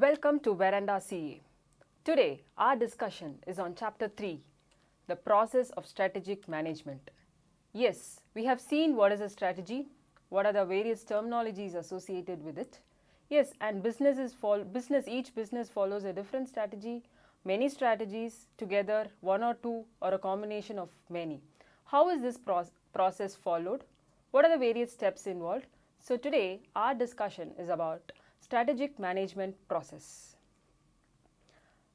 Welcome to Veranda CA. Today, our discussion is on Chapter 3, the process of strategic management. Yes, we have seen what is a strategy, what are the various terminologies associated with it. Yes, and each business follows a different strategy, many strategies together, one or two, or a combination of many. How is this process followed? What are the various steps involved? So today, our discussion is about strategic management process.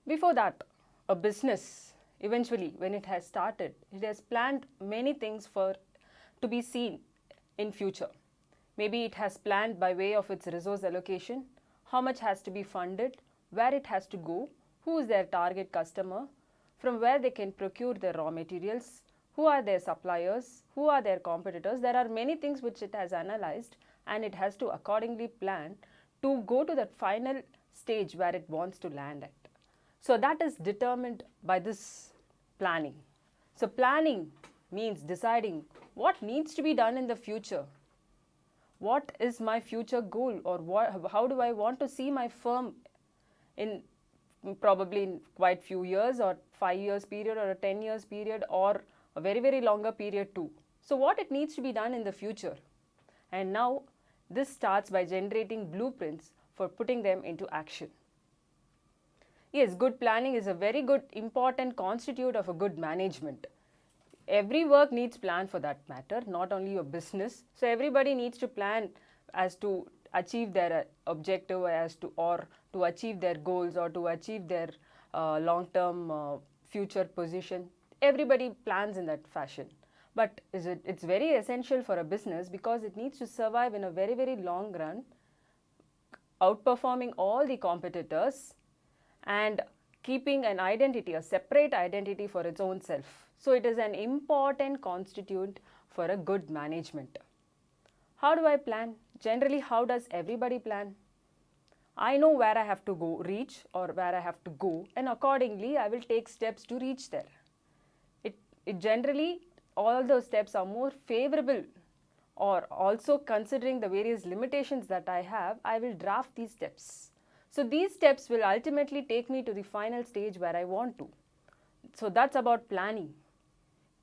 Before that, a business, eventually when it has started, it has planned many things to be seen in future. Maybe it has planned by way of its resource allocation, how much has to be funded, where it has to go, who is their target customer, from where they can procure their raw materials, who are their suppliers, who are their competitors. There are many things which it has analyzed and it has to accordingly plan to go to that final stage where it wants to land at. So that is determined by this planning. So planning means deciding what needs to be done in the future. What is my future goal, or how do I want to see my firm in probably in quite few years, or 5 years period, or a 10 years period, or a very, very longer period too. So what it needs to be done in the future. And now this starts by generating blueprints for putting them into action. Yes, good planning is a very good important constitute of a good management. Every work needs plan for that matter, not only your business. So everybody needs to plan as to achieve their objective, or to achieve their goals, or to achieve their long-term future position. Everybody plans in that fashion. But it's very essential for a business because it needs to survive in a very, very long run, outperforming all the competitors and keeping an identity, a separate identity for its own self. So it is an important constituent for a good management. How do I plan? Generally, how does everybody plan? I know where I have to reach, or where I have to go, and accordingly I will take steps to reach there. It generally, all those steps are more favorable, or also considering the various limitations that I will draft these steps. So these steps will ultimately take me to the final stage where I want to. So that's about planning.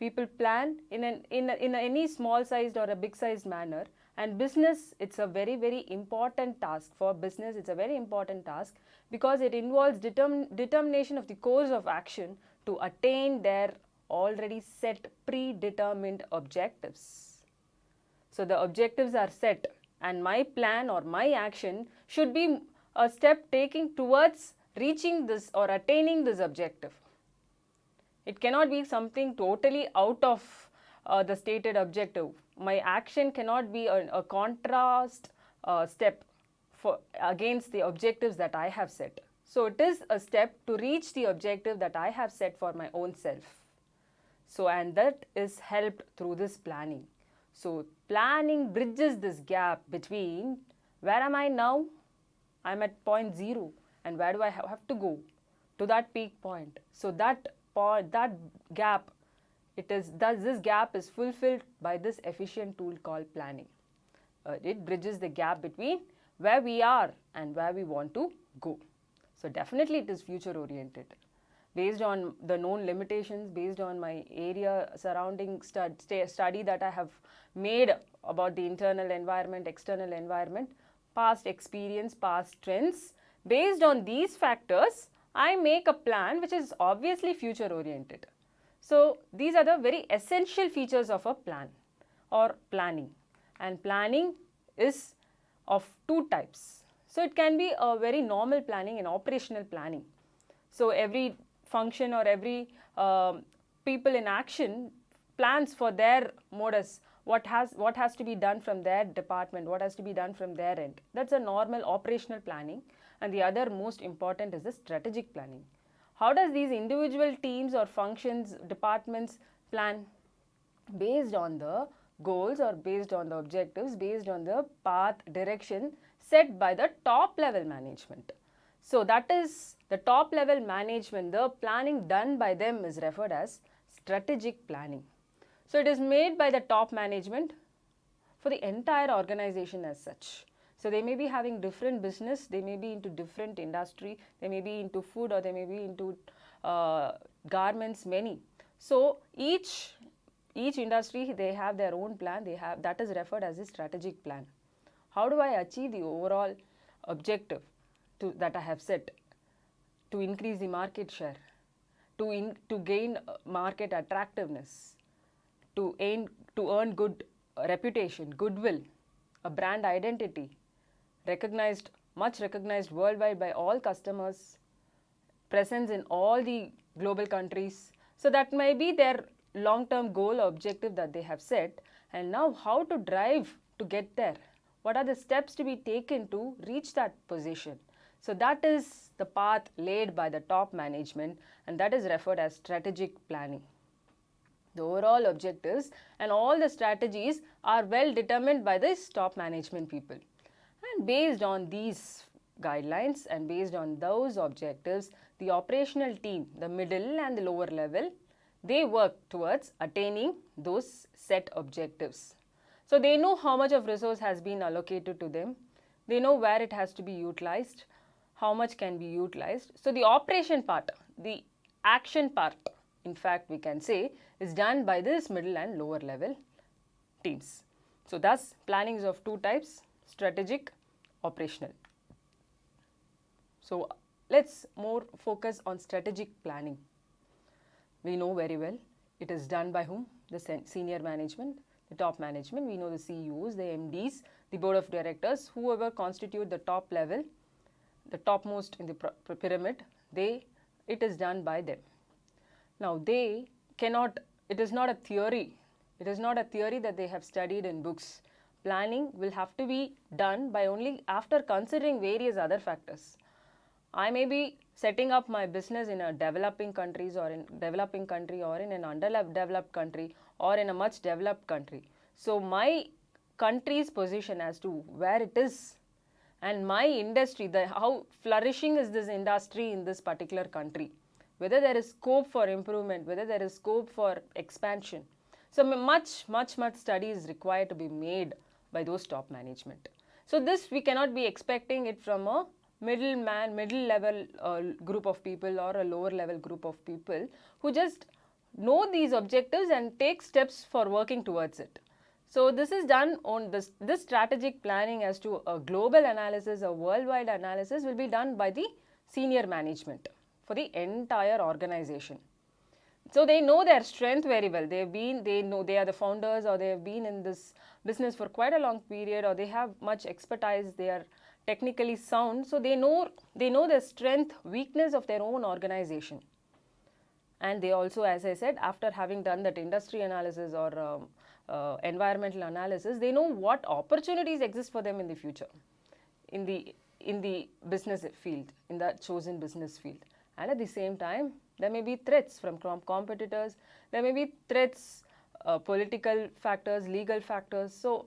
People plan in any small sized or a big sized manner, and business, it's a very, very important task. For business, it's a very important task because it involves determination of the course of action to attain their already set predetermined objectives. So the objectives are set, and my plan or my action should be a step taking towards reaching this or attaining this objective. It cannot be something totally out of the stated objective. My action cannot be a contrast step against the objectives that I have set. So it is a step to reach the objective that I have set for my own self. So, and that is helped through this planning. So planning bridges this gap between where am I now? I'm at point 0, and where do I have to go to that peak point? So that gap, this gap is fulfilled by this efficient tool called planning. It bridges the gap between where we are and where we want to go. So definitely it is future oriented. Based on the known limitations, based on my area surrounding study that I have made about the internal environment, external environment, past experience, past trends, based on these factors, I make a plan which is obviously future oriented. So these are the very essential features of a plan or planning, and planning is of two types. So it can be a very normal planning and operational planning. So every function or every people in action plans for their modus, what has to be done from their department, what has to be done from their end. That's a normal operational planning. And the other most important is the strategic planning. How does these individual teams or functions, departments plan? Based on the goals, or based on the objectives, based on the path, direction set by the top level management. So that is the top level management. The planning done by them is referred as strategic planning. So it is made by the top management for the entire organization as such. So they may be having different business, they may be into different industry, they may be into food, or they may be into garments, many. So each industry, they have their own plan, that is referred as a strategic plan. How do I achieve the overall objective that I have set? To increase the market share, to gain market attractiveness, to earn good reputation, goodwill, a brand identity, much recognized worldwide by all customers, presence in all the global countries. So that may be their long-term goal or objective that they have set. And now how to drive to get there? What are the steps to be taken to reach that position? So that is the path laid by the top management, and that is referred as strategic planning. The overall objectives and all the strategies are well determined by this top management people. And based on these guidelines and based on those objectives, the operational team, the middle and the lower level, they work towards attaining those set objectives. So they know how much of resource has been allocated to them. They know where it has to be utilized, how much can be utilized. So the operation part, the action part, in fact we can say, is done by this middle and lower level teams. So thus planning is of two types: strategic, operational. So let's more focus on strategic planning. We know very well it is done by whom? The senior management, the top management. We know the CEOs, the MDs, the board of directors, whoever constitute the top level, the topmost in the pyramid, it is done by them. Now it is not a theory. It is not a theory that they have studied in books. Planning will have to be done by only after considering various other factors. I may be setting up my business in a developing countries or in developing country or in an underdeveloped country or in a much developed country. So my country's position as to where it is and my industry, how flourishing is this industry in this particular country, whether there is scope for improvement, whether there is scope for expansion. So much study is required to be made by those top management. So this we cannot be expecting it from a middle level group of people or a lower level group of people who just know these objectives and take steps for working towards it. So this is done on this strategic planning as to a global analysis, a worldwide analysis will be done by the senior management for the entire organization. So they know their strength very well. They know they are the founders, or they have been in this business for quite a long period, or they have much expertise, they are technically sound. So they know the strength, weakness of their own organization. And they also, as I said, after having done that industry analysis or environmental analysis, they know what opportunities exist for them in the future, in the business field, in the chosen business field. And at the same time, there may be threats from competitors, there may be threats, political factors, legal factors. So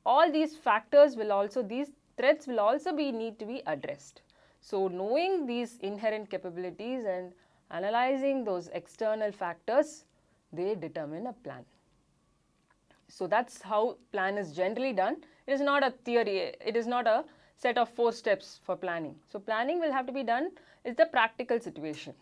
all these factors these threats will also need to be addressed. So knowing these inherent capabilities and analyzing those external factors, they determine a plan. So that's how plan is generally done. It is not a theory, it is not a set of 4 steps for planning. So planning will have to be done is the practical situation.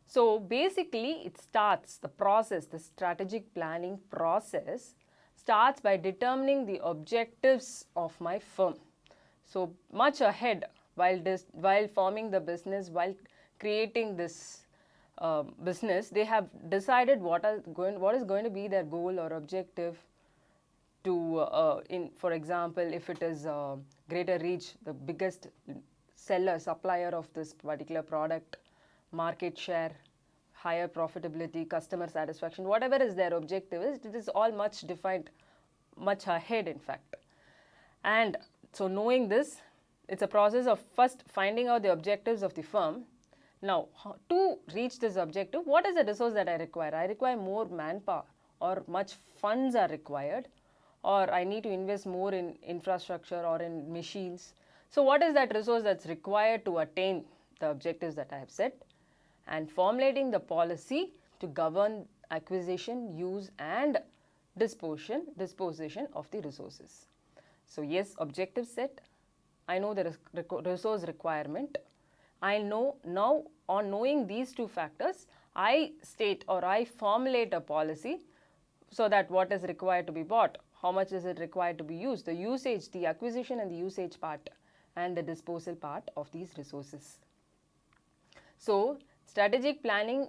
So basically it starts, the process, the strategic planning process starts by determining the objectives of my firm. So much ahead while forming the business, while creating this business, they have decided what is going to be their goal or objective to, for example, if it is greater reach, the biggest supplier of this particular product, market share, higher profitability, customer satisfaction, whatever is their objective it is all much defined, much ahead in fact. And so knowing this, it's a process of first finding out the objectives of the firm. Now, to reach this objective, what is the resource that I require? I require more manpower, or much funds are required, or I need to invest more in infrastructure or in machines. So what is that resource that's required to attain the objectives that I have set? And formulating the policy to govern acquisition, use and disposition of the resources. So yes, objective set, I know the resource requirement. I know now, on knowing these two factors, I state or I formulate a policy so that what is required to be bought, how much is it required to be used, the usage, the acquisition and the usage part, and the disposal part of these resources. So strategic planning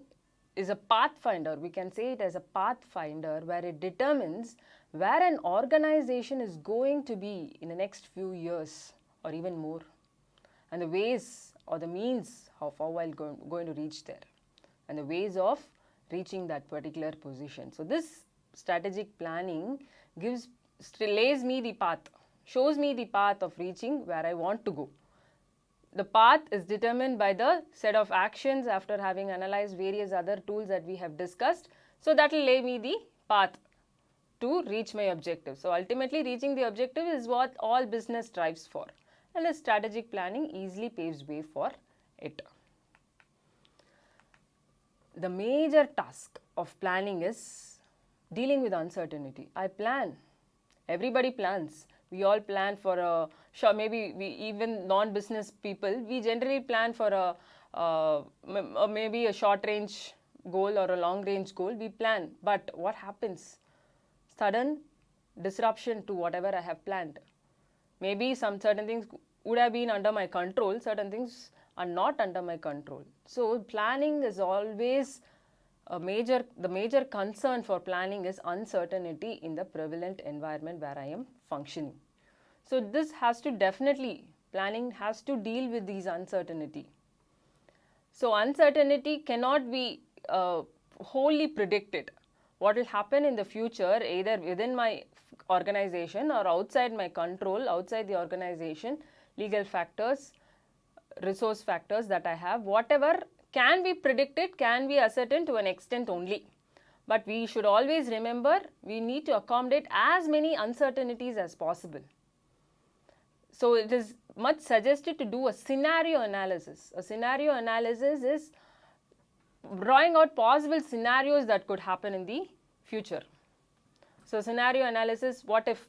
is a pathfinder. We can say it as a pathfinder where it determines where an organization is going to be in the next few years or even more, and the ways or the means of how I'm going to reach there, and the ways of reaching that particular position. So this strategic planning lays me the path, shows me the path of reaching where I want to go. The path is determined by the set of actions after having analyzed various other tools that we have discussed. So that will lay me the path to reach my objective. So ultimately reaching the objective is what all business strives for, and the strategic planning easily paves way for it. The major task of planning is dealing with uncertainty. I plan. Everybody plans. We all plan for a maybe we even non-business people, we generally plan for maybe a short range goal or a long range goal. We plan, but what happens? Sudden disruption to whatever I have planned. Maybe some certain things would have been under my control, certain things are not under my control. So planning is always the major concern for planning is uncertainty in the prevalent environment where I am functioning. So this has to definitely, planning has to deal with these uncertainty. So uncertainty cannot be wholly predicted. What will happen in the future, either within my organization or outside my control, outside the organization, legal factors, resource factors that I have, whatever can be predicted, can be ascertained to an extent only. But we should always remember, we need to accommodate as many uncertainties as possible. So it is much suggested to do a scenario analysis. A scenario analysis is drawing out possible scenarios that could happen in the future. So scenario analysis, what if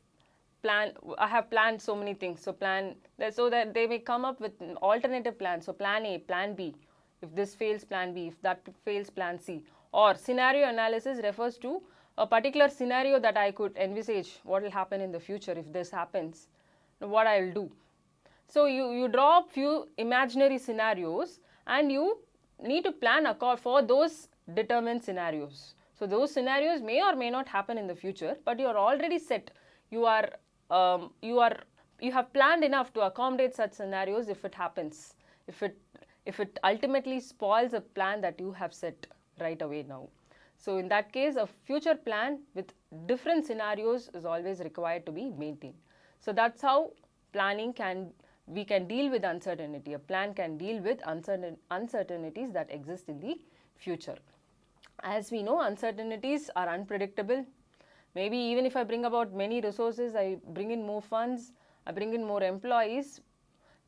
I have planned so many things, so that they may come up with an alternative plan. So plan A, plan B, if this fails, plan B, if that fails, plan C. Or scenario analysis refers to a particular scenario that I could envisage what will happen in the future if this happens, what I will do. So you draw up few imaginary scenarios and you need to plan for those determined scenarios. So those scenarios may or may not happen in the future, but you are already set. You have planned enough to accommodate such scenarios if it happens, if it ultimately spoils a plan that you have set right away now. So in that case, a future plan with different scenarios is always required to be maintained. So that's how we can deal with uncertainty. A plan can deal with uncertainties that exist in the future. As we know, uncertainties are unpredictable. Maybe even if I bring about many resources, I bring in more funds, I bring in more employees,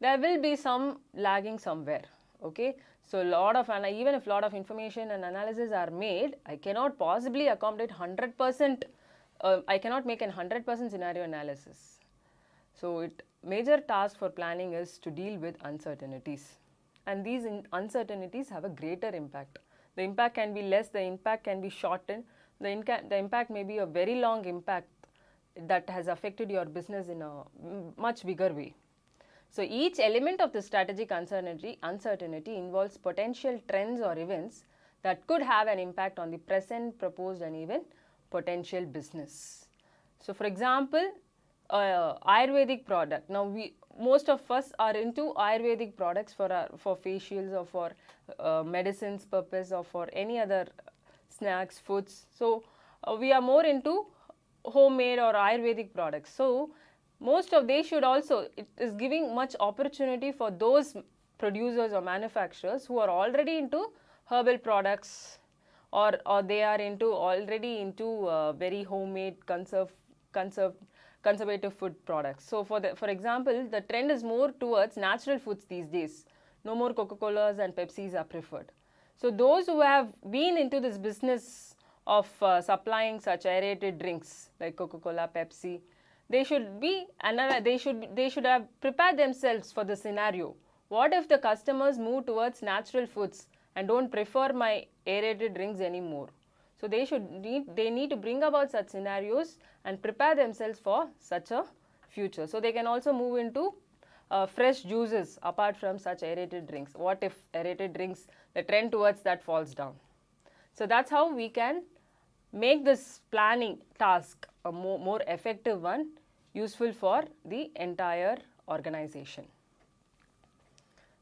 there will be some lagging somewhere. Okay, so even if a lot of information and analysis are made, I cannot possibly accommodate 100%. I cannot make a 100% scenario analysis. So major task for planning is to deal with uncertainties, and these uncertainties have a greater impact. The impact can be less, the impact can be shortened, the impact may be a very long impact that has affected your business in a much bigger way. So each element of the strategic uncertainty involves potential trends or events that could have an impact on the present, proposed and even potential business. So for example, Ayurvedic product. Now most of us are into Ayurvedic products for facials or for medicines purpose or for any other snacks, foods. So we are more into homemade or Ayurvedic products. So they should also, it is giving much opportunity for those producers or manufacturers who are already into herbal products or they are already into very homemade conservative food products. So for example, the trend is more towards natural foods these days. No more Coca-Colas and Pepsis are preferred. So those who have been into this business of supplying such aerated drinks like Coca-Cola, Pepsi, they should have prepared themselves for the scenario. What if the customers move towards natural foods and don't prefer my aerated drinks anymore? So they need to bring about such scenarios and prepare themselves for such a future. So they can also move into fresh juices apart from such aerated drinks. What if aerated drinks, the trend towards that falls down? So that's how we can make this planning task a more effective one, useful for the entire organization.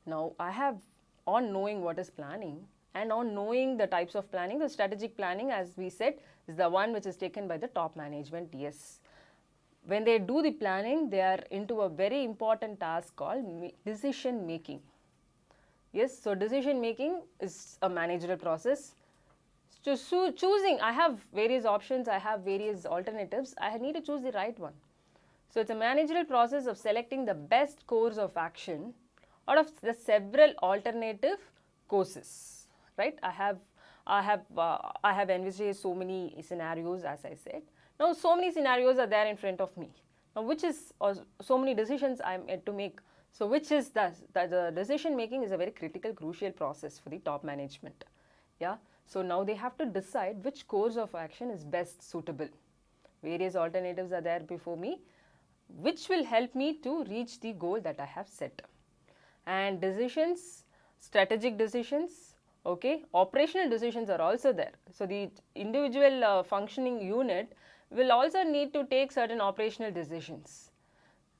Now, on knowing what is planning and on knowing the types of planning, the strategic planning, as we said, is the one which is taken by the top management. Yes, when they do the planning, they are into a very important task called decision making. Yes, so decision making is a managerial process. So choosing, I have various options, I have various alternatives, I need to choose the right one. So it's a managerial process of selecting the best course of action out of the several alternative courses, right? I have envisaged so many scenarios, as I said. Now so many scenarios are there in front of me. Now so many decisions I am yet to make. So which is the decision making is a very critical, crucial process for the top management. Yeah. So now they have to decide which course of action is best suitable. Various alternatives are there before me, which will help me to reach the goal that I have set. And decisions, strategic decisions, okay, operational decisions are also there. So the individual functioning unit will also need to take certain operational decisions.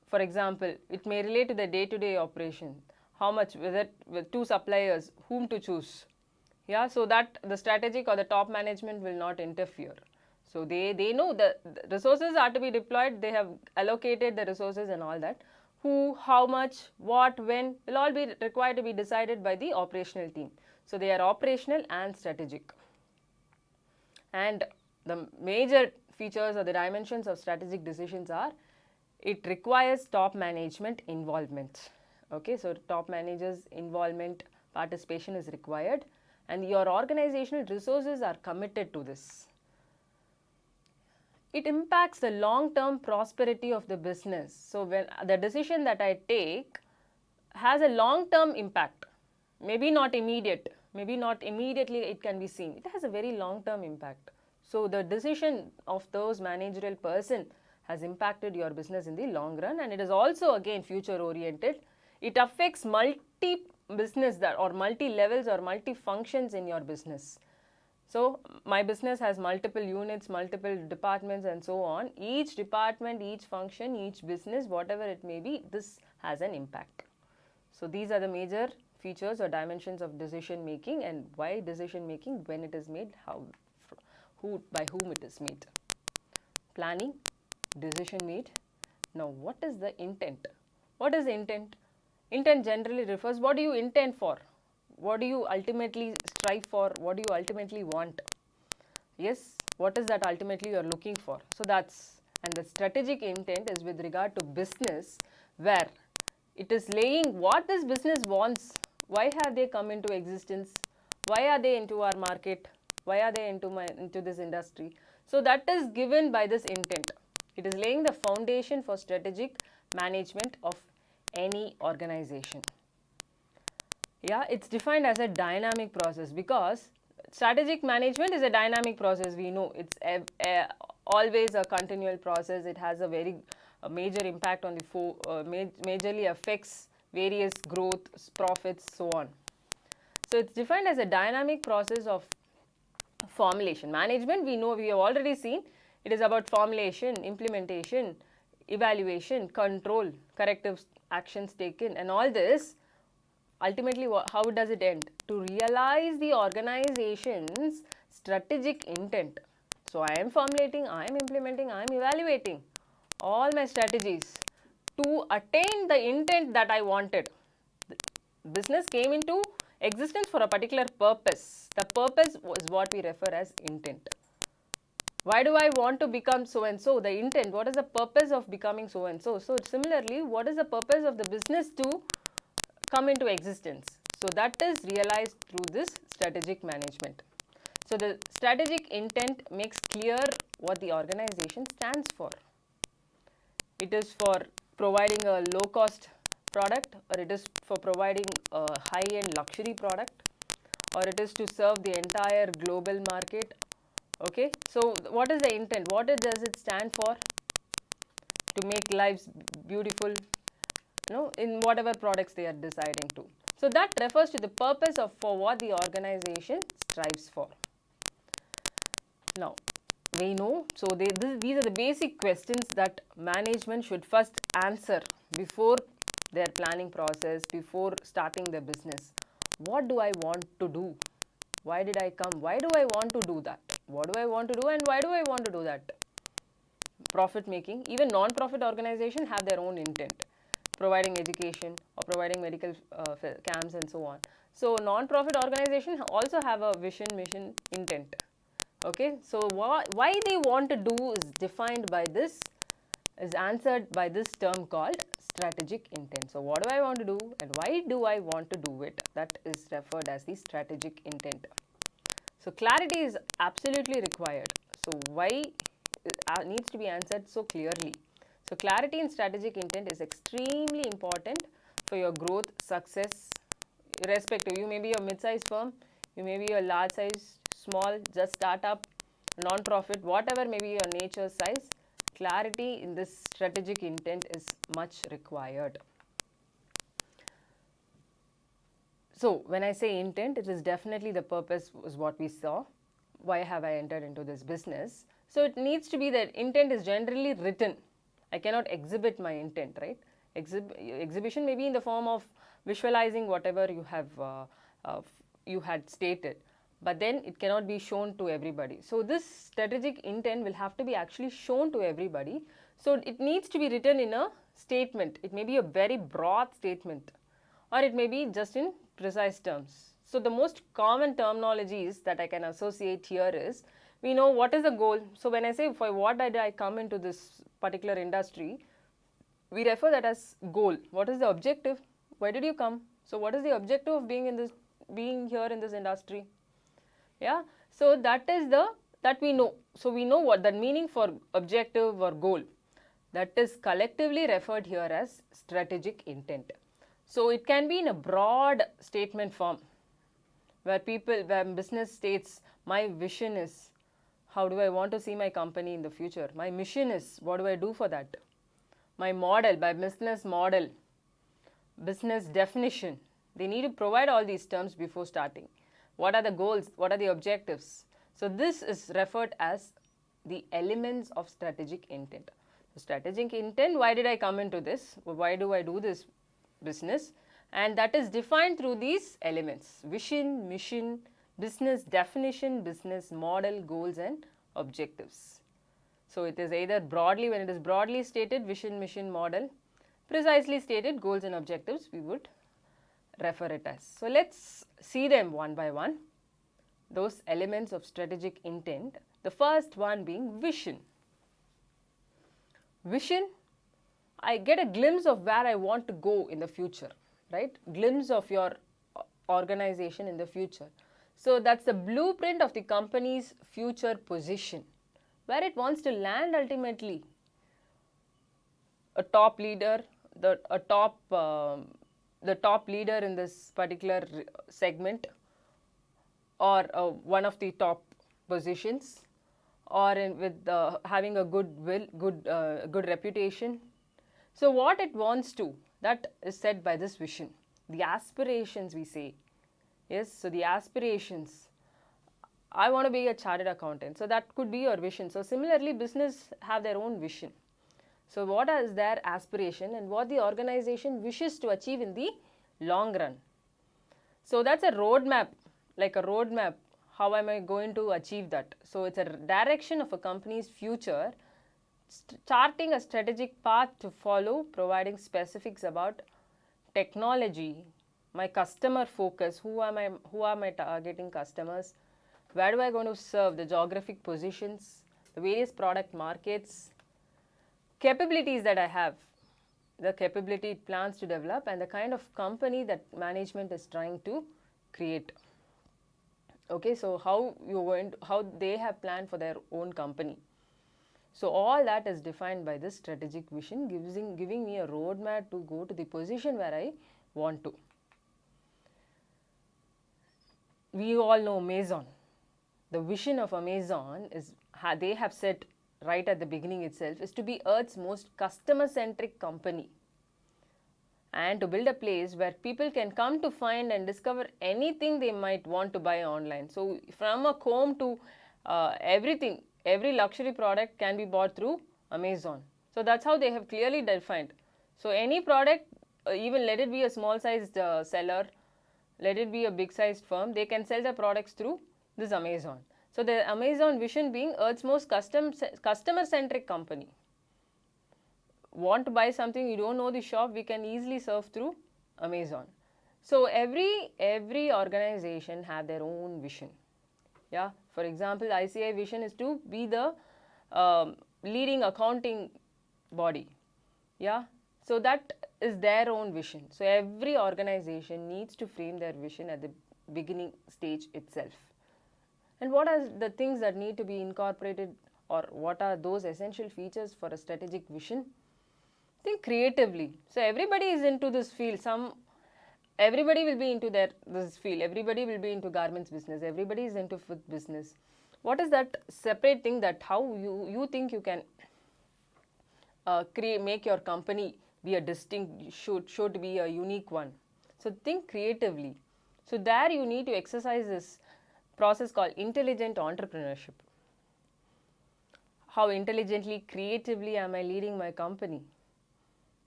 For example, it may relate to the day-to-day operation. How much, whether with 2 suppliers, whom to choose. Yeah, so that the strategic or the top management will not interfere. So they know the resources are to be deployed, they have allocated the resources and all that. Who, how much, what, when will all be required to be decided by the operational team. So they are operational and strategic. And the major features or the dimensions of strategic decisions are, it requires top management involvement. Okay, so top managers' involvement, participation is required, and your organizational resources are committed to this. It impacts the long-term prosperity of the business. So when the decision that I take has a long-term impact, maybe not immediate, maybe not immediately it can be seen. It has a very long-term impact. So the decision of those managerial person has impacted your business in the long run, and it is also again future oriented. It affects multi-business or multi-levels or multi-functions in your business. So my business has multiple units, multiple departments and so on. Each department, each function, each business, whatever it may be, this has an impact. So these are the major features or dimensions of decision making, and why decision making, when it is made, how, by whom it is made. Planning, decision made. Now what is the intent? What is the intent? Intent generally refers, what do you intend for? What do you ultimately strive for? What do you ultimately want? Yes, what is that ultimately you are looking for? So that's, and the strategic intent is with regard to business, where it is laying what this business wants. Why have they come into existence? Why are they into our market? Why are they into this industry? So that is given by this intent. It is laying the foundation for strategic management of any organization. Yeah, it's defined as a dynamic process, because strategic management is a dynamic process. We know it's always a continual process. It has a very major impact on the majorly affects various growth, profits, so on. So it's defined as a dynamic process of formulation. Management, we know, we have already seen, it is about formulation, implementation, evaluation, control, corrective actions taken, and all this. Ultimately, how does it end? To realize the organization's strategic intent. So I am formulating, I am implementing, I am evaluating all my strategies to attain the intent that I wanted. The business came into existence for a particular purpose. The purpose is what we refer as intent. Why do I want to become so and so? The intent, what is the purpose of becoming so and so? So similarly, what is the purpose of the business to come into existence? So that is realized through this strategic management. So the strategic intent makes clear what the organization stands for. it is for providing a low cost product, or it is for providing a high end luxury product, or it is to serve the entire global market. Okay, so what is the intent? What does it stand for? To make lives beautiful, in whatever products they are deciding to. So that refers to the purpose of for what the organization strives for. Now, we know, so these are the basic questions that management should first answer before their planning process, before starting their business. What do I want to do? Why did I come? Why do I want to do that? What do I want to do, and why do I want to do that? Profit making. Even non-profit organizations have their own intent, providing education or providing medical camps and so on. So non-profit organizations also have a vision, mission, intent. Okay, so why they want to do is defined by this, is answered by this term called strategic intent. So what do I want to do and why do I want to do it? That is referred as the strategic intent. So clarity is absolutely required. So why needs to be answered so clearly. So clarity in strategic intent is extremely important for your growth, success, irrespective. You may be a mid-sized firm, you may be a large size, small, just startup, non-profit, whatever may be your nature size, clarity in this strategic intent is much required. So when I say intent, it is definitely the purpose is what we saw. Why have I entered into this business? So it needs to be that intent is generally written. I cannot exhibit my intent, right? Exhibition may be in the form of visualizing whatever you have you had stated, but then it cannot be shown to everybody. So this strategic intent will have to be actually shown to everybody. So it needs to be written in a statement. It may be a very broad statement, or it may be just in precise terms. So the most common terminologies that I can associate here is, we know what is the goal. So when I say for what did I come into this particular industry, we refer that as goal. What is the objective? Why did you come? So what is the objective of being here in this industry? Yeah, so that we know. So we know what that meaning for objective or goal. That is collectively referred here as strategic intent. So it can be in a broad statement form, where business states, my vision is, how do I want to see my company in the future? My mission is, what do I do for that? My model, my business model, business definition. They need to provide all these terms before starting. What are the goals? What are the objectives? So this is referred as the elements of strategic intent. So strategic intent, why did I come into this? Why do I do this business? And that is defined through these elements: vision, mission, business definition, business model, goals and objectives. So it is either broadly, when it is broadly stated, vision, mission, model, precisely stated, goals and objectives, we would refer it as. So let's see them one by one, those elements of strategic intent. The first one being vision. Vision, I get a glimpse of where I want to go in the future, right? Glimpse of your organization in the future. So that's the blueprint of the company's future position, where it wants to land ultimately. A top leader, the top leader in this particular segment, or one of the top positions, or with having a good reputation. So what it wants to, that is said by this vision. The aspirations, we say. Yes, so the aspirations. I want to be a chartered accountant. So that could be your vision. So similarly, business have their own vision. So what is their aspiration and what the organization wishes to achieve in the long run. So that's a roadmap, like a roadmap. How am I going to achieve that? So it's a direction of a company's future, charting a strategic path to follow, providing specifics about technology, my customer focus, who are my targeting customers, where do I going to serve, the geographic positions, the various product markets, capabilities that I have, the capability it plans to develop, and the kind of company that management is trying to create. Okay, so how they have planned for their own company. So all that is defined by this strategic vision, giving me a roadmap to go to the position where I want to. We all know Amazon. The vision of Amazon is, they have said right at the beginning itself, is to be Earth's most customer-centric company and to build a place where people can come to find and discover anything they might want to buy online. So from a comb to everything, every luxury product can be bought through Amazon. So that's how they have clearly defined. So any product, even let it be a small sized seller, let it be a big sized firm, they can sell their products through this Amazon. So the Amazon vision being Earth's most customer centric company. Want to buy something, you don't know the shop, we can easily surf through Amazon. So every organization have their own vision. Yeah, for example, ICI vision is to be the leading accounting body. Yeah, so that is their own vision. So every organization needs to frame their vision at the beginning stage itself. And what are the things that need to be incorporated, or what are those essential features for a strategic vision? Think creatively. So everybody is into this field. Everybody will be into this field. Everybody will be into garments business. Everybody is into food business. What is that separate thing that how you think you can make your company be a distinct, should be a unique one? So think creatively. So there you need to exercise this process called intelligent entrepreneurship. How intelligently, creatively am I leading my company?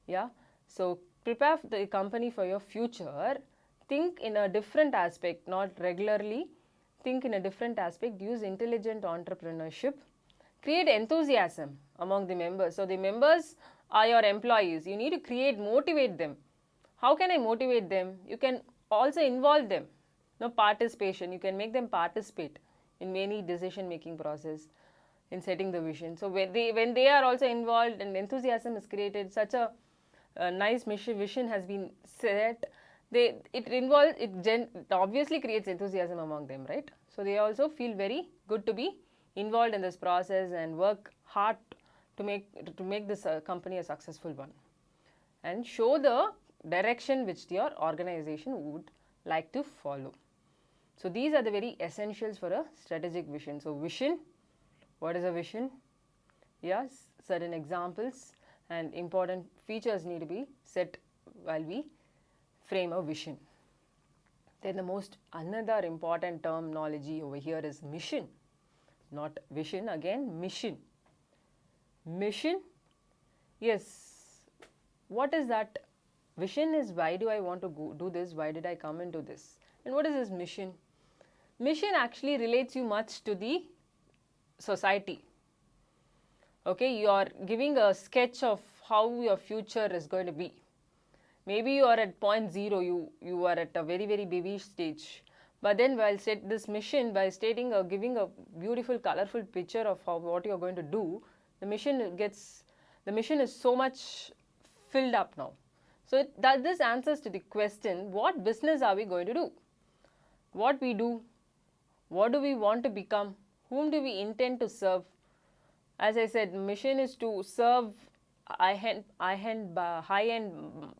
Yeah, so prepare the company for your future. Think in a different aspect, not regularly. Think in a different aspect. Use intelligent entrepreneurship. Create enthusiasm among the members. So the members are your employees. You need to motivate them. How can I motivate them? You can also involve them. No, participation. You can make them participate in many decision-making process in setting the vision. So when they are also involved and enthusiasm is created, such a nice vision has been set, it obviously creates enthusiasm among them, right? So they also feel very good to be involved in this process and work hard to make this company a successful one, and show the direction which your organization would like to follow. So these are the very essentials for a strategic vision. So vision, what is a vision? Yes, certain examples and important features need to be set while we frame a vision. Then another important terminology over here is mission, not vision, again mission. Mission, yes, what is that? Vision is why do I want to do this, why did I come into this, and what is this mission? Mission actually relates you much to the society. Okay, you are giving a sketch of how your future is going to be. Maybe you are at point zero, you are at a very, very baby stage. But then while set this mission, by giving a beautiful, colorful picture of what you are going to do, the mission is so much filled up now. So this answers to the question, what business are we going to do? What we do? What do we want to become? Whom do we intend to serve? As I said, mission is to serve high-end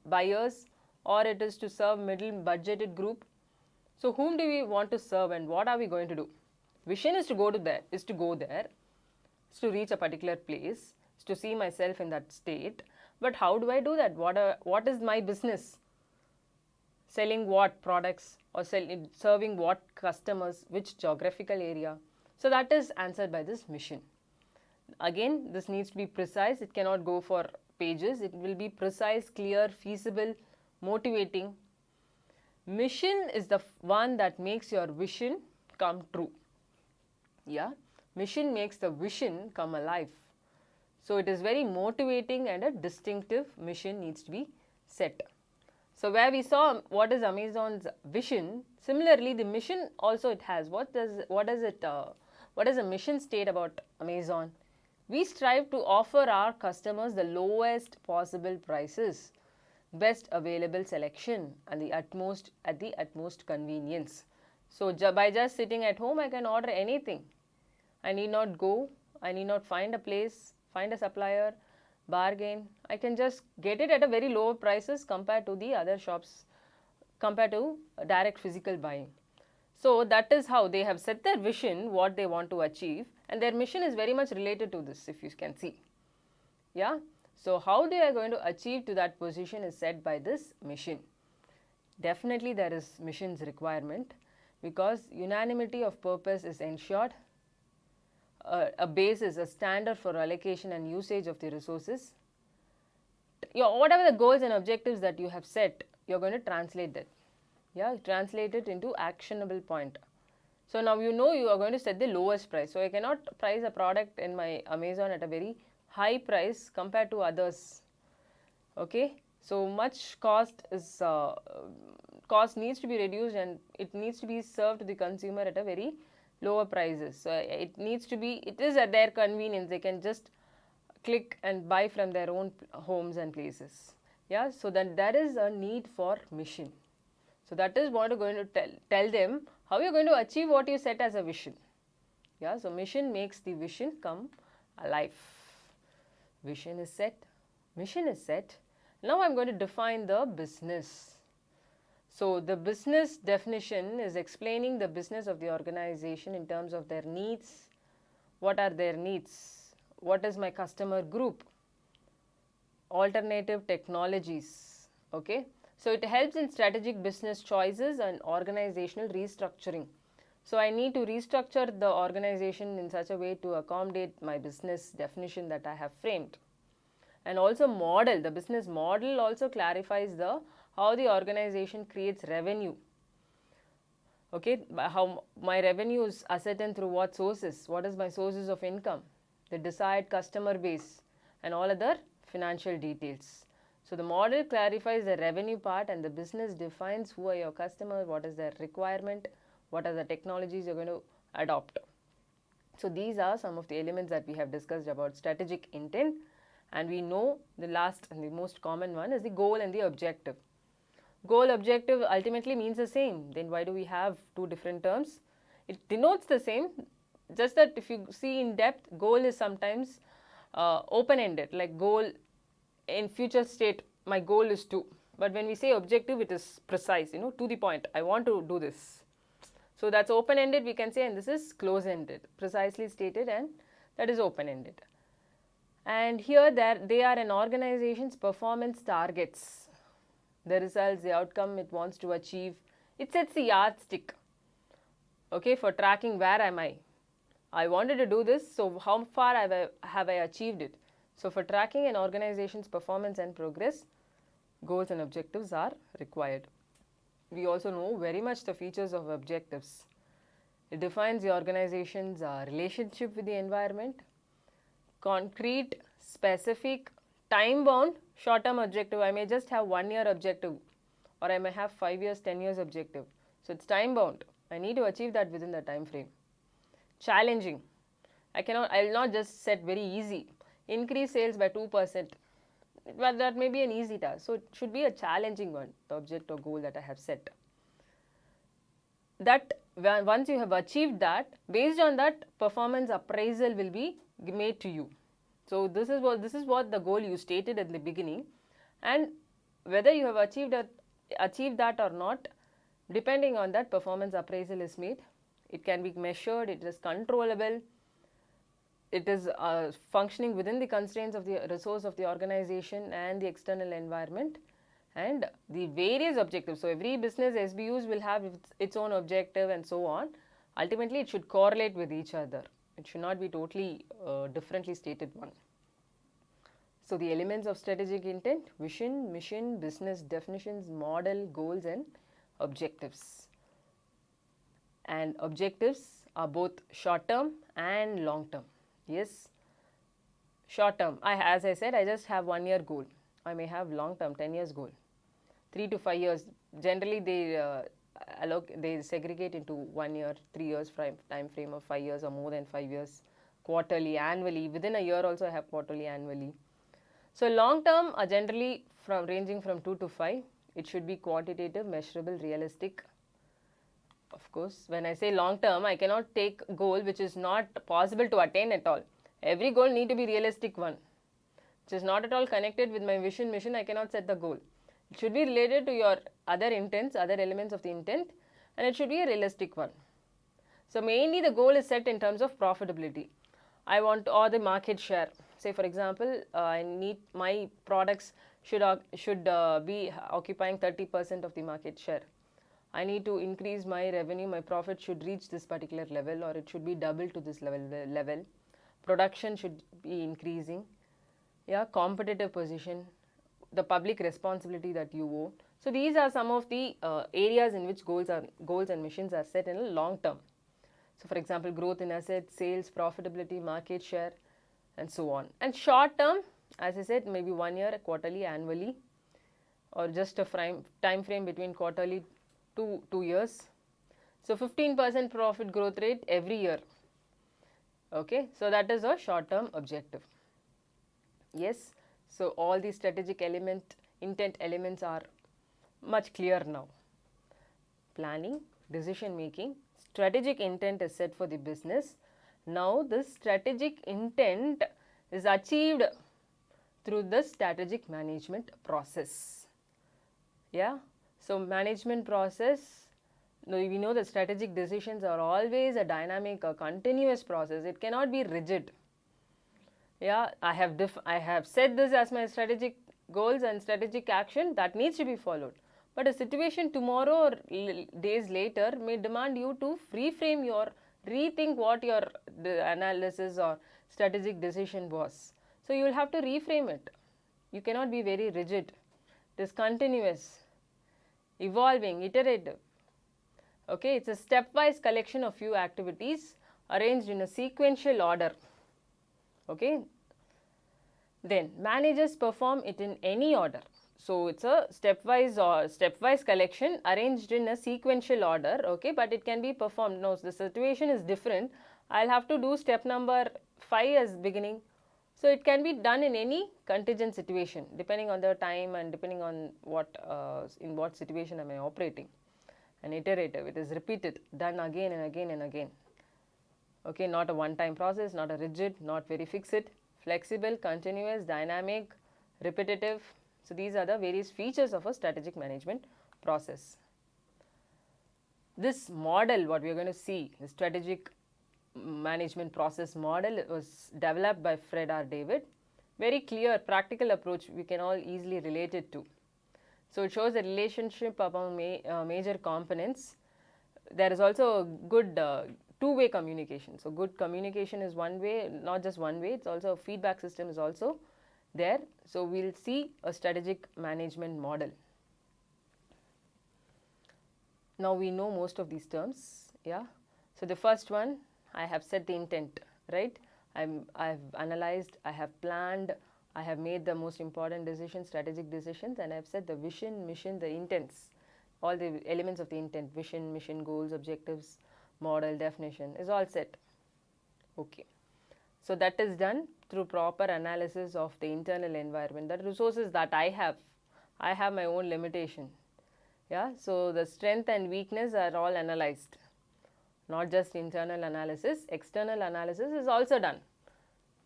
buyers, or it is to serve middle budgeted group. So whom do we want to serve and what are we going to do? Vision is to go there, is to reach a particular place, is to see myself in that state. But how do I do that? What is my business? Selling what products, or serving what customers, which geographical area? So that is answered by this mission. Again, this needs to be precise. It cannot go for pages. It will be precise, clear, feasible, motivating. Mission is the one that makes your vision come true. Yeah, mission makes the vision come alive. So it is very motivating, and a distinctive mission needs to be set. So where we saw what is Amazon's vision, similarly the mission also it has. What is a mission state about Amazon? We strive to offer our customers the lowest possible prices, best available selection, and at the utmost convenience. So by just sitting at home, I can order anything. I need not go, I need not find a place, find a supplier, bargain. I can just get it at a very low prices compared to the other shops, compared to direct physical buying. So that is how they have set their vision, what they want to achieve, and their mission is very much related to this, if you can see. Yeah. So how they are going to achieve to that position is set by this mission. Definitely there is mission's requirement, because unanimity of purpose is ensured. A basis, a standard for allocation and usage of the resources. Whatever the goals and objectives that you have set, you are going to translate that. Yeah, translate it into actionable point. So now you know you are going to set the lowest price. So I cannot price a product in my Amazon at a very high price compared to others. Okay, so much cost is cost needs to be reduced, and it needs to be served to the consumer at a very lower prices. So it needs to be, it is at their convenience. They can just click and buy from their own homes and places. Yeah, so then there is a need for mission. So that is what you're going to tell them how you're going to achieve what you set as a vision. Yeah, so mission makes the vision come alive. Vision is set, mission is set. Now I'm going to define the business. So the business definition is explaining the business of the organization in terms of their needs. What are their needs? What is my customer group? Alternative technologies. Okay. So it helps in strategic business choices and organizational restructuring. So I need to restructure the organization in such a way to accommodate my business definition that I have framed. And also model, the business model also clarifies how the organization creates revenue. Okay, how my revenue is ascertained through what sources, what is my sources of income, the desired customer base, and all other financial details. So the model clarifies the revenue part, and the business defines who are your customers, what is their requirement, what are the technologies you're going to adopt. So these are some of the elements that we have discussed about strategic intent, and we know the last and the most common one is the goal and the objective. Goal objective ultimately means the same. Then why do we have two different terms? It denotes the same, just that if you see in depth, goal is sometimes open-ended, like goal in future state, my goal is to. But when we say objective, it is precise, to the point. I want to do this. So that's open-ended, we can say, and this is close-ended, precisely stated, and that is open-ended. And here they are an organization's performance targets. The results, the outcome it wants to achieve. It sets the yardstick, okay, for tracking where am I. I wanted to do this, so how far have I achieved it? So for tracking an organization's performance and progress, goals and objectives are required. We also know very much the features of objectives. It defines the organization's relationship with the environment, concrete, specific, time-bound, short-term objective. I may just have 1 year objective, or I may have 5 years, 10 years objective. So it's time-bound. I need to achieve that within the time frame. Challenging. I will not just set very easy. Increase sales by 2%. Well, that may be an easy task. So it should be a challenging one, the object or goal that I have set. That once you have achieved that, based on that, performance appraisal will be made to you. So this is what the goal you stated at the beginning, and whether you have achieved that or not, depending on that, performance appraisal is made. It can be measured, it is controllable, it is functioning within the constraints of the resource of the organization and the external environment, and the various objectives. So every business SBUs will have its own objective and so on. Ultimately, it should correlate with each other. It should not be totally differently stated one. So the elements of strategic intent: vision, mission, business definitions, model, goals, and objectives. And objectives are both short term and long term. Yes, short term, as I said, I just have 1 year goal. I may have long term, 10 years goal, 3 to 5 years. Generally they segregate into 1 year, 3 years time frame, of 5 years or more than 5 years, quarterly, annually. Within a year also I have quarterly, annually. So long term are generally ranging from 2 to 5. It should be quantitative, measurable, realistic. Of course, when I say long term, I cannot take goal which is not possible to attain at all. Every goal need to be realistic one, which is not at all connected with my vision, mission. I cannot set the goal. It should be related to your other intents, other elements of the intent, and it should be a realistic one. So mainly the goal is set in terms of profitability. I want, or the market share. Say for example, I need my products should be occupying 30% of the market share. I need to increase my revenue, my profit should reach this particular level, or it should be double to this level. Production should be increasing. Yeah, competitive position, the public responsibility that you owe. So these are some of the areas in which goals and missions are set in a long term. So for example, growth in assets, sales, profitability, market share, and so on. And short term, as I said, maybe 1 year, quarterly, annually, or just a time frame between quarterly to 2 years. So 15% profit growth rate every year. Okay, so that is a short term objective. Yes, so all these strategic intent elements are much clear now. Planning, decision making, strategic intent is set for the business. Now this strategic intent is achieved through the strategic management process. Yeah, so management process, we know that strategic decisions are always a dynamic, a continuous process. It cannot be rigid. Yeah, I have set this as my strategic goals and strategic action that needs to be followed. But a situation tomorrow or days later may demand you to rethink what your analysis or strategic decision was. So you will have to reframe it. You cannot be very rigid. It is continuous, evolving, iterative. Okay, it's a stepwise collection of few activities arranged in a sequential order. Okay, then managers perform it in any order. So it's a stepwise collection arranged in a sequential order. Okay, but it can be performed. No, the situation is different. I'll have to do step number 5 as beginning. So it can be done in any contingent situation depending on the time and depending on in what situation am I operating. And iterative, it is repeated, done again and again and again. Okay, not a one-time process, not a rigid, not very fixed, flexible, continuous, dynamic, repetitive. So these are the various features of a strategic management process. This model, what we are going to see, the strategic management process model, was developed by Fred R. David. Very clear, practical approach we can all easily relate it to. So it shows the relationship among major components. There is also a good two-way communication. So good communication is one way, not just one way, it's also a feedback system is also there. So we'll see a strategic management model. Now we know most of these terms. Yeah. So the first one, I have set the intent, right? I've analyzed, I have planned, I have made the most important decisions, strategic decisions, and I've set the vision, mission, the intents, all the elements of the intent, vision, mission, goals, objectives, model, definition is all set. Okay. So that is done through proper analysis of the internal environment, the resources that I have my own limitation. Yeah. So the strength and weakness are all analyzed. Not just internal analysis, external analysis is also done.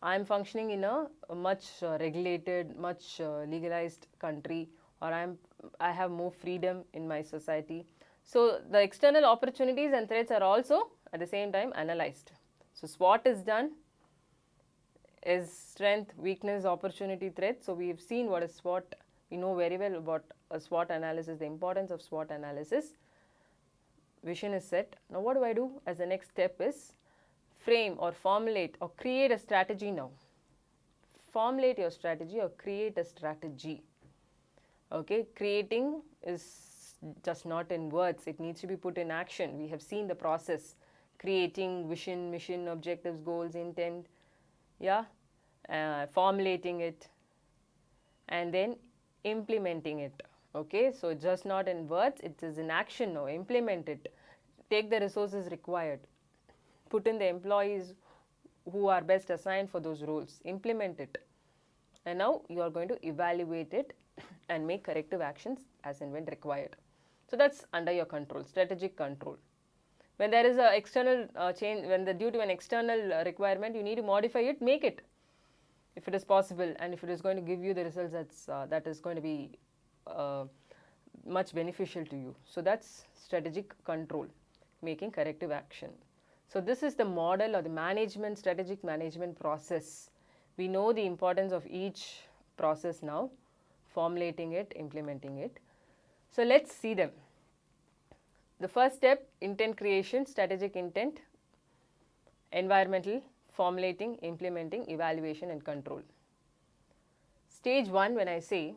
I am functioning in a much regulated, much legalized country, or I have more freedom in my society. So the external opportunities and threats are also at the same time analyzed. So SWOT is done, is strength, weakness, opportunity, threat. So we have seen what is SWOT. We know very well about a SWOT analysis, the importance of SWOT analysis. Vision is set. Now what do I do as the next step is frame or formulate or create a strategy now. Formulate your strategy or create a strategy. Okay, creating is just not in words, it needs to be put in action. We have seen the process, creating vision, mission, objectives, goals, intent, yeah, formulating it and then implementing it. Okay, so just not in words, it is in action now. Implement it, take the resources required, put in the employees who are best assigned for those roles, implement it, and now you are going to evaluate it and make corrective actions as and when required. So that's under your control, strategic control. When there is a external change, when due to an external requirement, you need to modify it, make it, if it is possible, and if it is going to give you the results that is going to be much beneficial to you. So that's strategic control, making corrective action. So this is the model or the management, strategic management process. We know the importance of each process now, formulating it, implementing it. So let's see them. The first step, intent creation, strategic intent, environmental, formulating, implementing, evaluation and control. Stage 1, when I say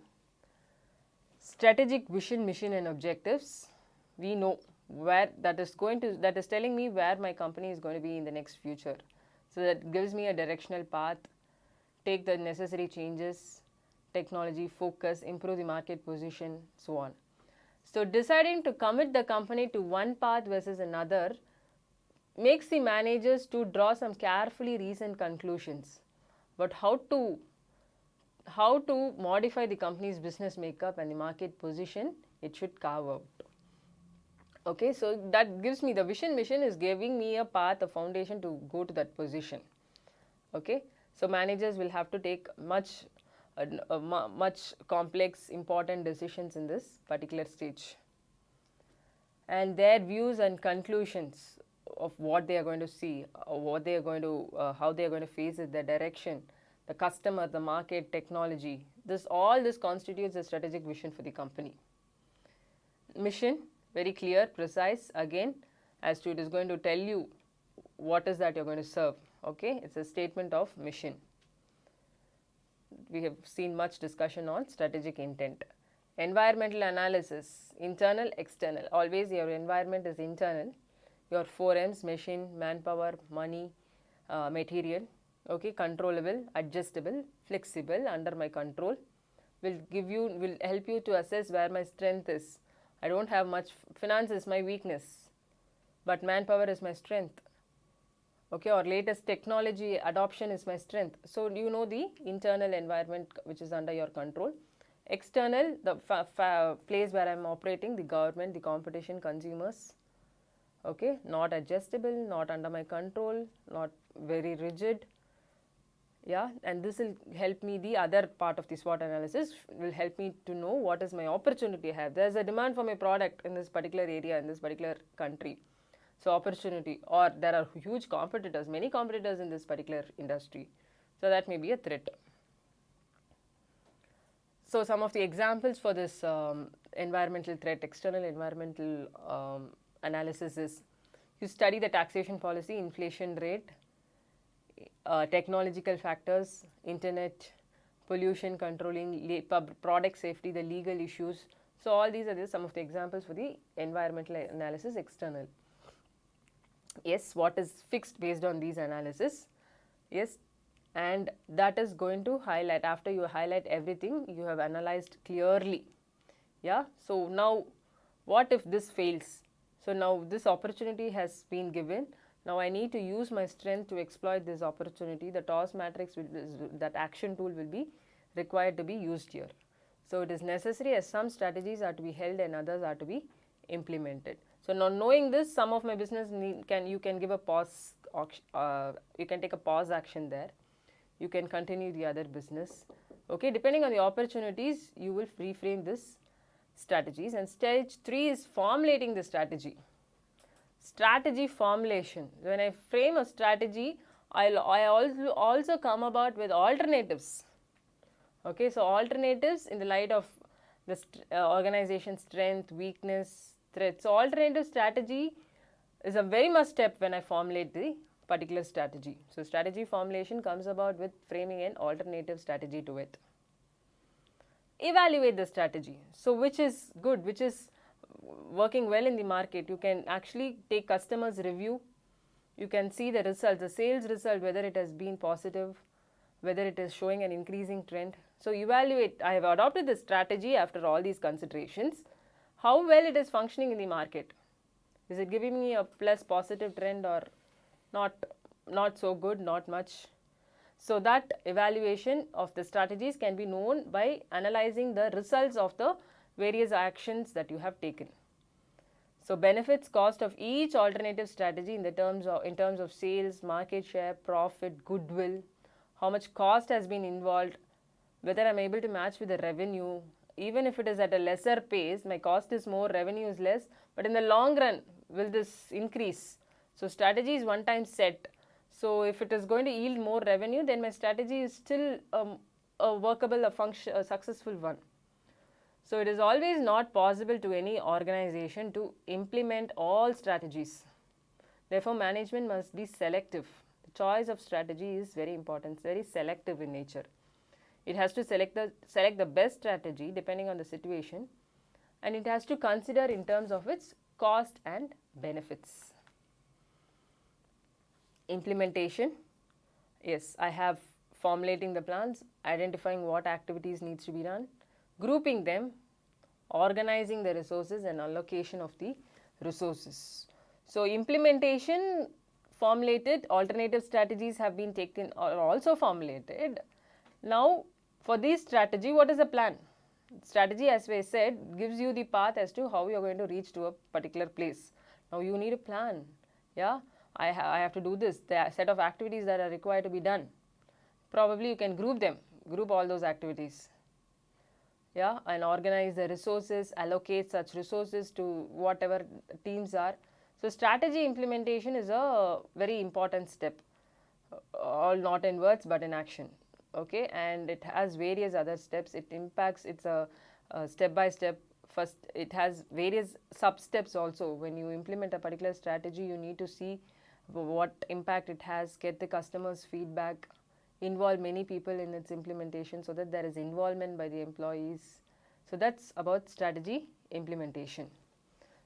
strategic vision, mission and objectives, we know where that is telling me where my company is going to be in the next future. So that gives me a directional path, take the necessary changes, technology, focus, improve the market position, so on. So deciding to commit the company to one path versus another makes the managers to draw some carefully reasoned conclusions. But how to modify the company's business makeup and the market position, it should carve out. Okay, so that gives me the vision, mission is giving me a path, a foundation to go to that position. Okay, so managers will have to take much complex, important decisions in this particular stage. And their views and conclusions of what they are going to see, what they are going to, how they are going to face it, the direction, the customer, the market, technology. All this constitutes a strategic vision for the company. Mission, very clear, precise, again, as to it is going to tell you what is that you're going to serve. Okay, it's a statement of mission. We have seen much discussion on strategic intent. Environmental analysis, internal, external. Always your environment is internal. Your 4Ms, machine, manpower, money, material. Okay, controllable, adjustable, flexible, under my control. Will help you to assess where my strength is. I don't have much. Finance is my weakness, but manpower is my strength. Okay, or latest technology adoption is my strength. So you know the internal environment which is under your control. External, the place where I am operating, the government, the competition, consumers. Okay, not adjustable, not under my control, not very rigid. Yeah, and this will help me, the other part of the SWOT analysis will help me to know what is my opportunity I have. There is a demand for my product in this particular area, in this particular country. So opportunity, or there are huge competitors, many competitors in this particular industry. So that may be a threat. So some of the examples for this environmental threat, external environmental analysis is, you study the taxation policy, inflation rate, technological factors, internet, pollution controlling, product safety, the legal issues. So all these are some of the examples for the environmental analysis, external. Yes, what is fixed based on these analysis. Yes, and that is going to highlight, after you highlight everything you have analyzed clearly. Yeah, so now what if this fails? So now this opportunity has been given. Now I need to use my strength to exploit this opportunity. The TOS matrix, that action tool will be required to be used here. So it is necessary, as some strategies are to be held and others are to be implemented. So now knowing this, some of my business you can give a pause, you can take a pause action there. You can continue the other business. Okay, depending on the opportunities, you will reframe this strategies. And stage 3 is formulating the strategy. Strategy formulation. When I frame a strategy, I also come about with alternatives. Okay, so alternatives in the light of the organization strength, weakness, threats. So alternative strategy is a very much step when I formulate the particular strategy. So strategy formulation comes about with framing an alternative strategy to it. Evaluate the strategy. So which is good, which is working well in the market. You can actually take customers' review. You can see the results, the sales result, whether it has been positive, whether it is showing an increasing trend. So evaluate, I have adopted this strategy after all these considerations. How well it is functioning in the market. Is it giving me a plus positive trend or not so good, not much? So that evaluation of the strategies can be known by analyzing the results of the various actions that you have taken. So benefits, cost of each alternative strategy in terms of sales, market share, profit, goodwill, how much cost has been involved, whether I'm able to match with the revenue. Even if it is at a lesser pace, my cost is more, revenue is less, but in the long run, will this increase? So strategy is one time set. So if it is going to yield more revenue, then my strategy is still a workable, a successful one. So it is always not possible to any organization to implement all strategies. Therefore, management must be selective. The choice of strategy is very important. It's very selective in nature. It has to select the best strategy depending on the situation, and it has to consider in terms of its cost and benefits. Implementation. Yes, I have formulating the plans, identifying what activities needs to be done, grouping them, organizing the resources and allocation of the resources. So implementation, formulated, alternative strategies have been taken or also formulated. Now for this strategy, what is the plan? Strategy, as I said, gives you the path as to how you are going to reach to a particular place. Now you need a plan. Yeah, I have to do this. There are a set of activities that are required to be done. Probably you can group them, group all those activities. Yeah, and organize the resources, allocate such resources to whatever teams are. So strategy implementation is a very important step, all not in words but in action. Okay, and it has various other steps. It impacts, it's a step by step. First, it has various sub steps also. When you implement a particular strategy, you need to see what impact it has, get the customer's feedback, involve many people in its implementation so that there is involvement by the employees. So that's about strategy implementation.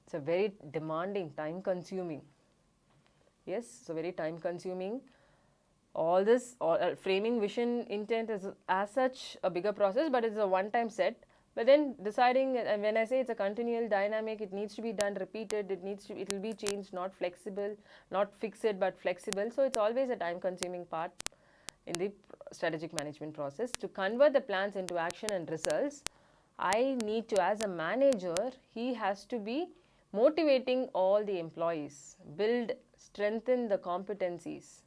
It's a very demanding, time consuming. Yes, so very time consuming. All this framing vision intent is as such a bigger process, but it's a one time set. But then deciding, and when I say it's a continual dynamic, it needs to be done repeated, it will be changed, not flexible, not fixed but flexible. So it's always a time consuming part in the strategic management process. To convert the plans into action and results, I need to, as a manager, he has to be motivating all the employees, build, strengthen the competencies,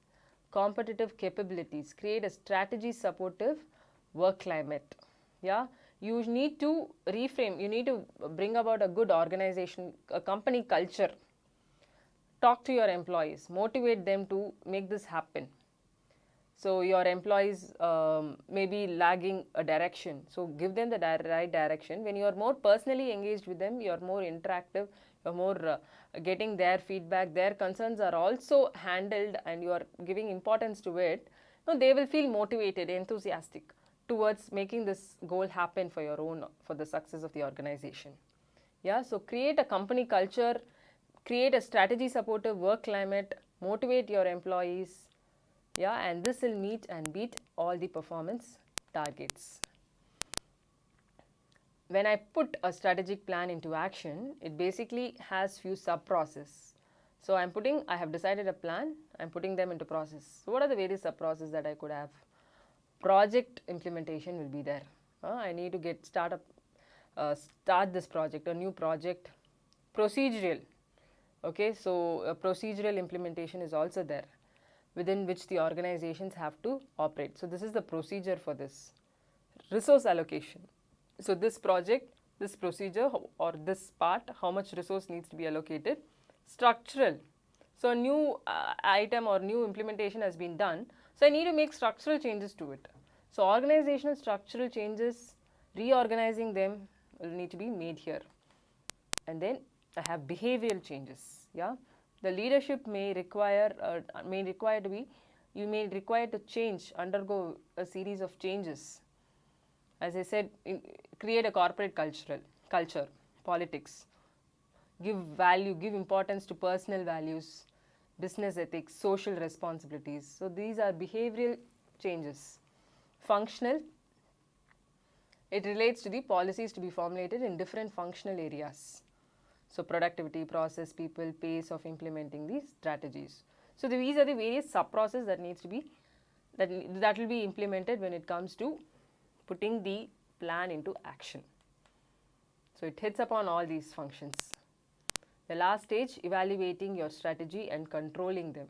competitive capabilities, create a strategy supportive work climate. Yeah, you need to reframe, you need to bring about a good organization, a company culture. Talk to your employees, motivate them to make this happen. So your employees may be lagging a direction, so give them the right direction. When you are more personally engaged with them, you are more interactive, you are more getting their feedback, their concerns are also handled, and you are giving importance to it. No, they will feel motivated, enthusiastic towards making this goal happen for your own, for the success of the organization. Yeah, so create a company culture, create a strategy supportive work climate, motivate your employees. Yeah, and this will meet and beat all the performance targets. When I put a strategic plan into action, it basically has few sub-process. So I have decided a plan, I'm putting them into process. So what are the various sub-process that I could have? Project implementation will be there. I need to start this project, a new project. Procedural. Okay, so procedural implementation is also there, within which the organizations have to operate. So this is the procedure for this. Resource allocation. So this project, this procedure or this part, how much resource needs to be allocated. Structural. So a new item or new implementation has been done. So I need to make structural changes to it. So organizational structural changes, reorganizing them will need to be made here. And then I have behavioral changes. Yeah, the leadership may require to change, undergo a series of changes. As I said, create a corporate culture, politics, give value, give importance to personal values, business ethics, social responsibilities. So these are behavioral changes. Functional, it relates to the policies to be formulated in different functional areas. So productivity, process, people, pace of implementing these strategies. So these are the various sub-process that needs to be, that will be implemented when it comes to putting the plan into action. So it hits upon all these functions. The last stage, evaluating your strategy and controlling them.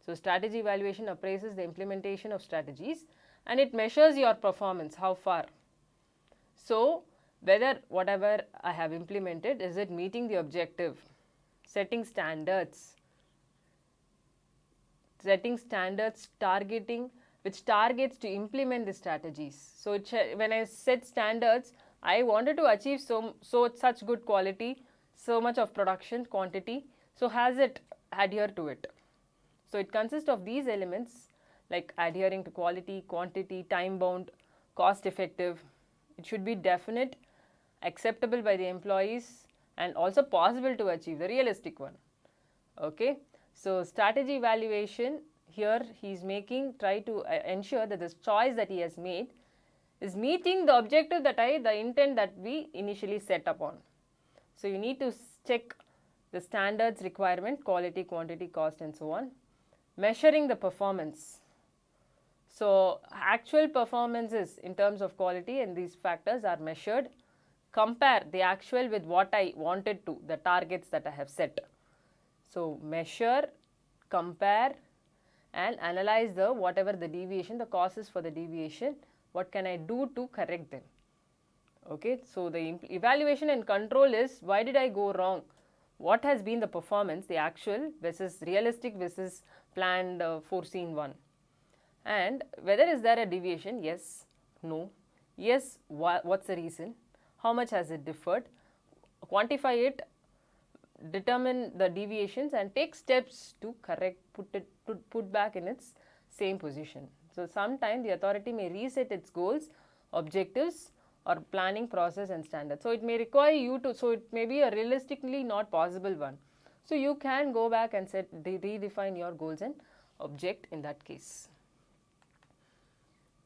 So strategy evaluation appraises the implementation of strategies and it measures your performance, how far. So whether whatever I have implemented, is it meeting the objective? Setting standards, targeting, which targets to implement the strategies. So when I set standards, I wanted to achieve such good quality, so much of production quantity. So has it adhered to it? So it consists of these elements like adhering to quality, quantity, time bound, cost effective. It should be definite, acceptable by the employees and also possible to achieve, the realistic one. Okay. So strategy evaluation, here he is try to ensure that this choice that he has made is meeting the objective the intent that we initially set upon. So you need to check the standards requirement, quality, quantity, cost and so on. Measuring the performance. So actual performances in terms of quality and these factors are measured. Compare the actual with what I wanted to, the targets that I have set. So measure, compare and analyze whatever the deviation, the causes for the deviation, what can I do to correct them. Okay, so the evaluation and control is, why did I go wrong? What has been the performance, the actual versus realistic versus planned foreseen one, and whether is there a deviation, yes, no, yes, what's the reason, how much has it differed, quantify it, determine the deviations and take steps to correct, put back in its same position. So sometimes the authority may reset its goals, objectives or planning process and standards. So it may require you to, so it may be a realistically not possible one. So you can go back and redefine your goals and object in that case.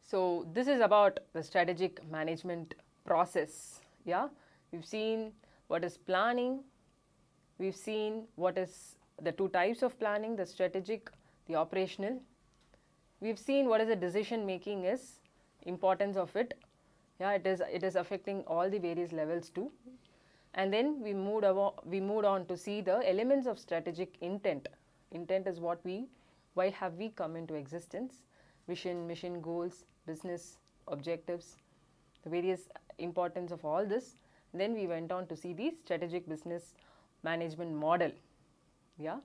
So this is about the strategic management process. Yeah, we've seen what is planning, we've seen what is the two types of planning, the strategic, the operational. We've seen what is the decision making is, importance of it. Yeah, it is affecting all the various levels too. And then we moved on to see the elements of strategic intent. Intent is why have we come into existence, vision, mission, goals, business objectives, the various importance of all this. Then we went on to see the strategic business management model. Yeah,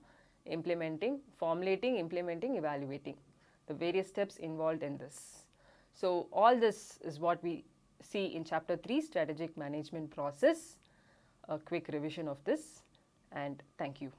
formulating, implementing, evaluating, the various steps involved in this. So all this is what we see in chapter 3, strategic management process. A quick revision of this, and thank you.